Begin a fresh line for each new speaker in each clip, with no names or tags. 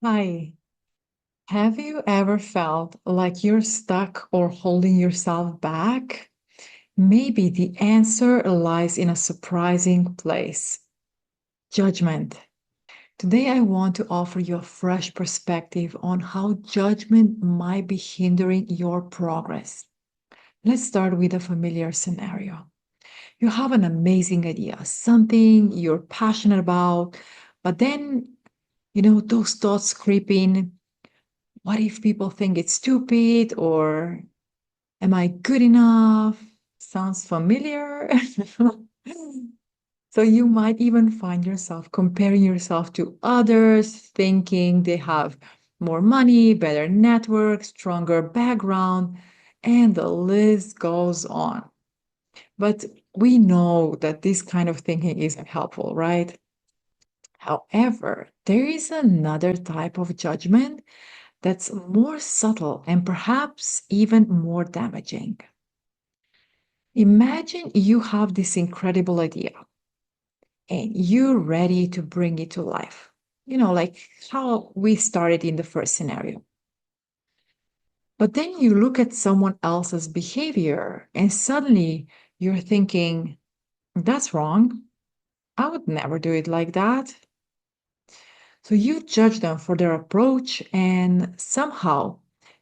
Hi, have you ever felt like you're stuck or holding yourself back? Maybe the answer lies in a surprising place: judgment. Today, I want to offer you a fresh perspective on how judgment might be hindering your progress. Let's start with a familiar scenario. You have an amazing idea, something you're passionate about, but then, those thoughts creep in. What if people think it's stupid? Or am I good enough? Sounds familiar. So you might even find yourself comparing yourself to others, thinking they have more money, better network, stronger background, and the list goes on. But we know that this kind of thinking isn't helpful, right? However, there is another type of judgment that's more subtle and perhaps even more damaging. Imagine you have this incredible idea and you're ready to bring it to life. Like how we started in the first scenario. But then you look at someone else's behavior and suddenly you're thinking, that's wrong. I would never do it like that. So you judge them for their approach, and somehow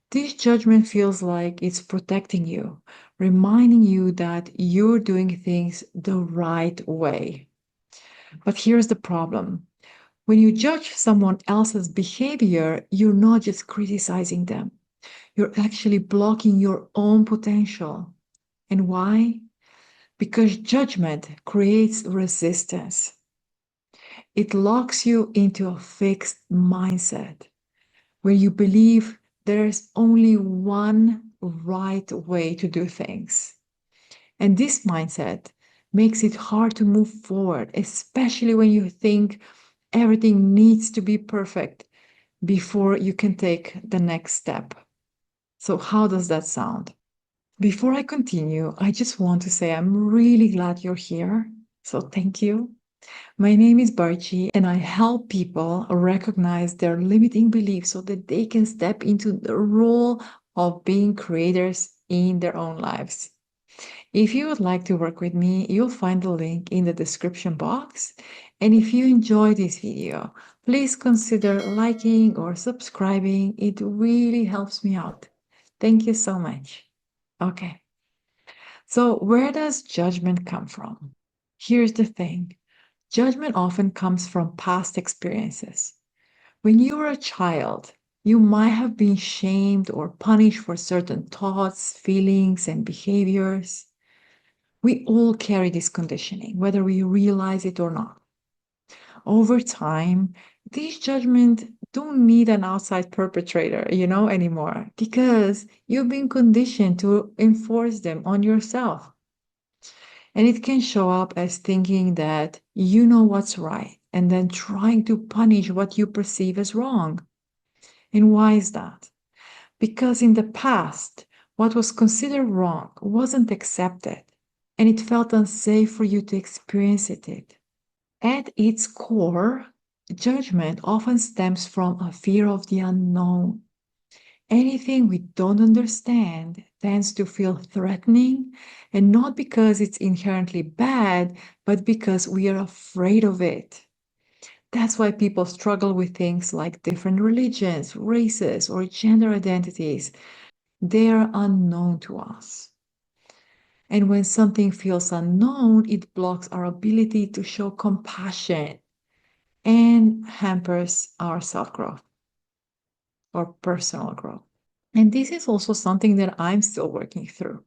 this judgment feels like it's protecting you, reminding you that you're doing things the right way. But here's the problem: when you judge someone else's behavior, you're not just criticizing them, you're actually blocking your own potential. And why? Because judgment creates resistance. It locks you into a fixed mindset where you believe there's only one right way to do things. And this mindset makes it hard to move forward, especially when you think everything needs to be perfect before you can take the next step. So, how does that sound? Before I continue, I just want to say I'm really glad you're here. So, thank you. My name is Barchi, and I help people recognize their limiting beliefs so that they can step into the role of being creators in their own lives. If you would like to work with me, you'll find the link in the description box. And if you enjoy this video, please consider liking or subscribing. It really helps me out. Thank you so much. Okay, so where does judgment come from? Here's the thing. Judgment often comes from past experiences. When you were a child, you might have been shamed or punished for certain thoughts, feelings, and behaviors. We all carry this conditioning, whether we realize it or not. Over time, these judgments don't need an outside perpetrator, anymore, because you've been conditioned to enforce them on yourself. And it can show up as thinking that you know what's right and then trying to punish what you perceive as wrong. And why is that? Because in the past, what was considered wrong wasn't accepted, and it felt unsafe for you to experience it. At its core, judgment often stems from a fear of the unknown. Anything we don't understand tends to feel threatening, and not because it's inherently bad, but because we are afraid of it. That's why people struggle with things like different religions, races, or gender identities. They are unknown to us. And when something feels unknown, it blocks our ability to show compassion and hampers our self growth or personal growth. And this is also something that I'm still working through.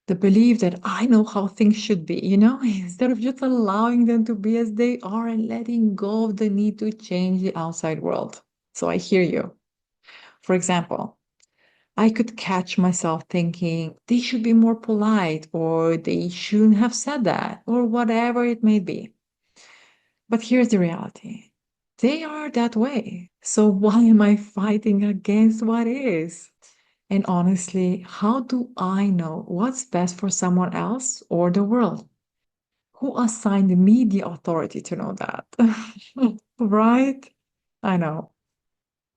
The belief that I know how things should be, instead of just allowing them to be as they are and letting go of the need to change the outside world. So I hear you. For example, I could catch myself thinking they should be more polite or they shouldn't have said that or whatever it may be. But here's the reality: they are that way. So why am I fighting against what is? And honestly, how do I know what's best for someone else or the world? Who assigned me the authority to know that? Right? I know.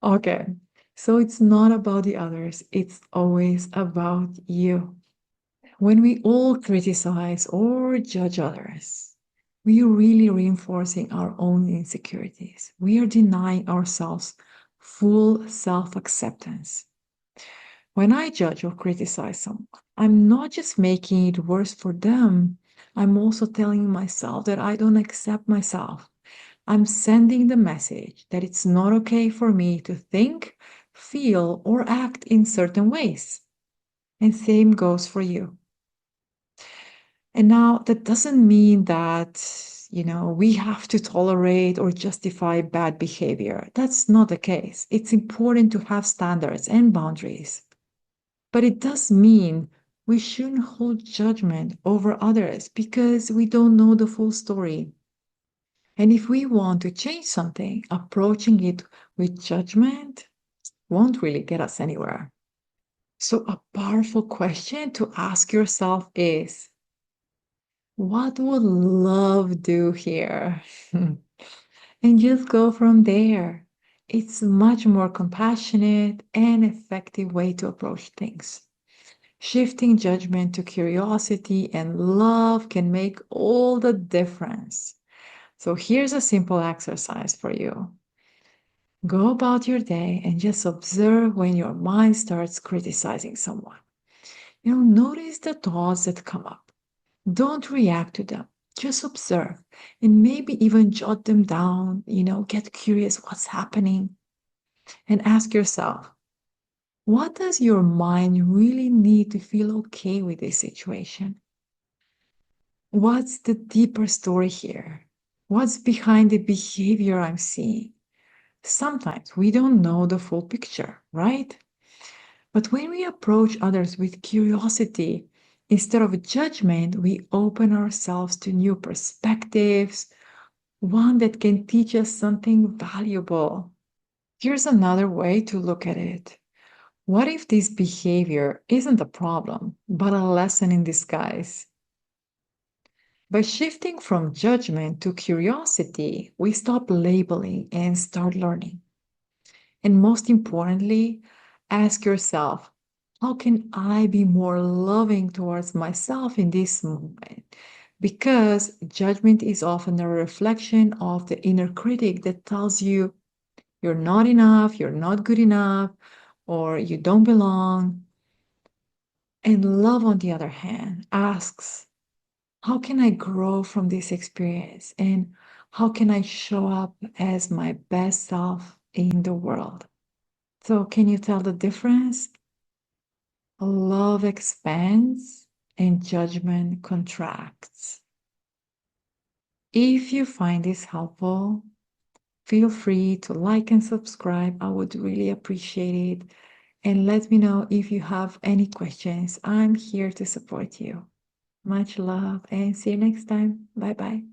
Okay. So it's not about the others, it's always about you. When we all criticize or judge others, we are really reinforcing our own insecurities. We are denying ourselves full self acceptance. When I judge or criticize someone, I'm not just making it worse for them, I'm also telling myself that I don't accept myself. I'm sending the message that it's not okay for me to think, feel, or act in certain ways. And same goes for you. And now that doesn't mean that, we have to tolerate or justify bad behavior. That's not the case. It's important to have standards and boundaries. But it does mean we shouldn't hold judgment over others because we don't know the full story. And if we want to change something, approaching it with judgment won't really get us anywhere. So, a powerful question to ask yourself is, what would love do here? And just go from there. It's much more compassionate and effective way to approach things. Shifting judgment to curiosity and love can make all the difference. So here's a simple exercise for you. Go about your day and just observe when your mind starts criticizing someone. Notice the thoughts that come up. Don't react to them. Just observe and maybe even jot them down, get curious what's happening and ask yourself, what does your mind really need to feel okay with this situation? What's the deeper story here? What's behind the behavior I'm seeing? Sometimes we don't know the full picture, right? But when we approach others with curiosity instead of judgment, we open ourselves to new perspectives, one that can teach us something valuable. Here's another way to look at it. What if this behavior isn't a problem, but a lesson in disguise? By shifting from judgment to curiosity, we stop labeling and start learning. And most importantly, ask yourself, how can I be more loving towards myself in this moment? Because judgment is often a reflection of the inner critic that tells you you're not enough, you're not good enough, or you don't belong. And love, on the other hand, asks, how can I grow from this experience? And how can I show up as my best self in the world? So, can you tell the difference? Love expands and judgment contracts. If you find this helpful, feel free to like and subscribe. I would really appreciate it. And let me know if you have any questions. I'm here to support you. Much love and see you next time. Bye bye.